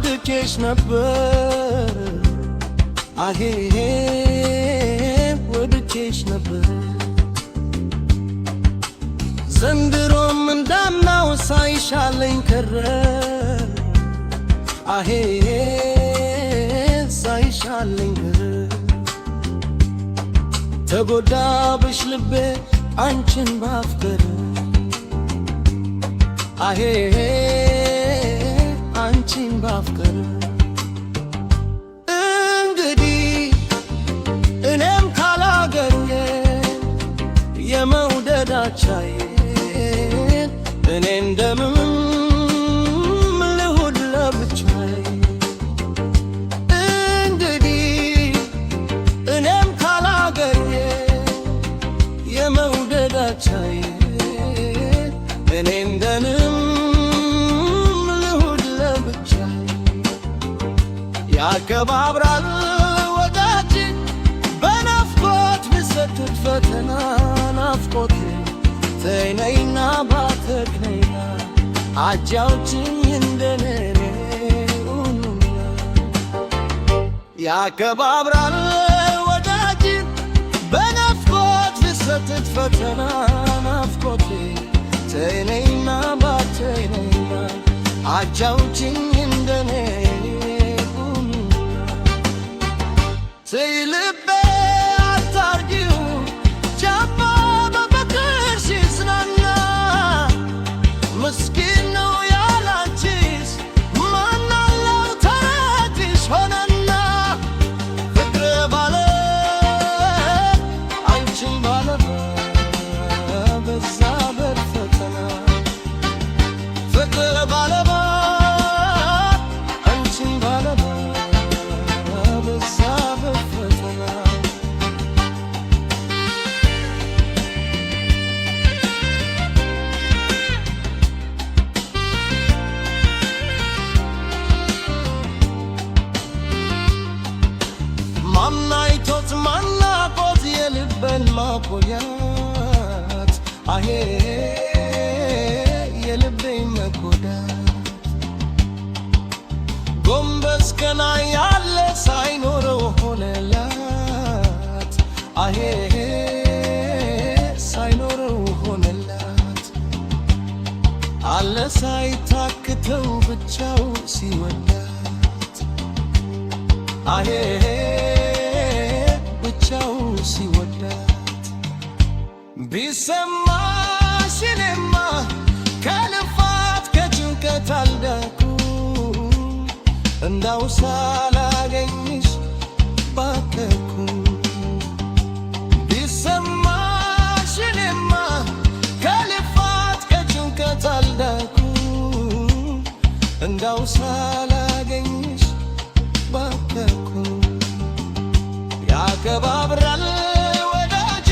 ወድጄሽ ነበር አሄ ወድጄሽ ነበር ዘንድሮም እንዳምናው ሳይሻለኝ ቀረ አሄ ሳይሻለኝ ቀረ ተጎዳብሽ ልቤ አንቺን ባፍቀር አሄ አንቺን ባፍቀር እንግዲህ እኔም ካላገኘ የመውደዳቻዬን እኔ እንደምንም ልሁን ለብቻዬ እንግዲህ እኔም ካላገኘ የመውደዳቻዬን እኔ እንደምንም ያከባብራል ወዳጅ በናፍቆት ብሰትት ፈተና ናፍቆቴ ተይነይና ባተክነይና አጫውችኝ እንደኔ ያከባብራል ወዳጅ በናፍቆት ብሰትት ፈተና ናፍቆቴ ተይነይና ባተክነይና አጫውችኝ እንደኔ Say ልቤ አታርጊው ጃማ በፍቅር ሲጽናና ምስኪን ነው ያላንቺስ ማን አለው ተረትሽ ሆነና ፍቅር ባለ አንቺን ባለ በዛ በፈተና ፍቅር ባለ አንቺን ባለ ማናይቶት ማናቆት የልበን ማቆያት አሄ የልቤን መጎዳት ጎንበስ ቀና ያለ ሳይኖረው ሆነላት አሄ ሳይኖረው ሆነላት አለ ሳይታክተው ብቻው ሲወዳት አሄ ብቻው ሲወዳት ቢሰማሽ እኔማ ከልፋት ከጭንቀት አልዳንኩ እንዳው ሳላገኝሽ ባከንኩ ቢሰማሽ እኔማ ከልፋት ከጭንቀት አልዳንኩ እንዳው ሳላገኝሽ ባከንኩ ያከባብራል ወዳጅ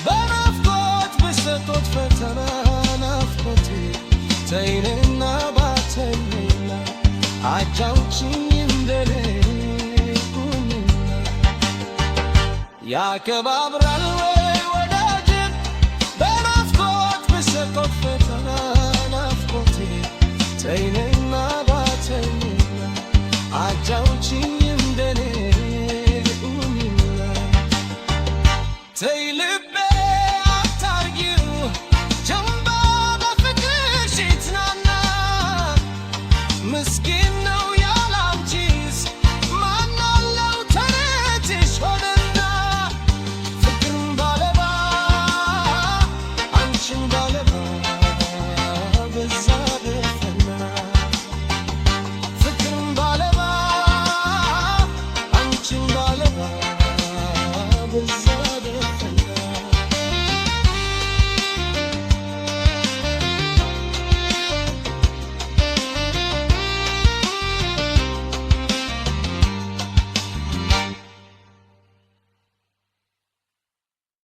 በናፍቆት ብሰቶት ፈተና ናፍቆቴ ተይንና ባተይና አጫውችኝ እንደኔ ያከባብራል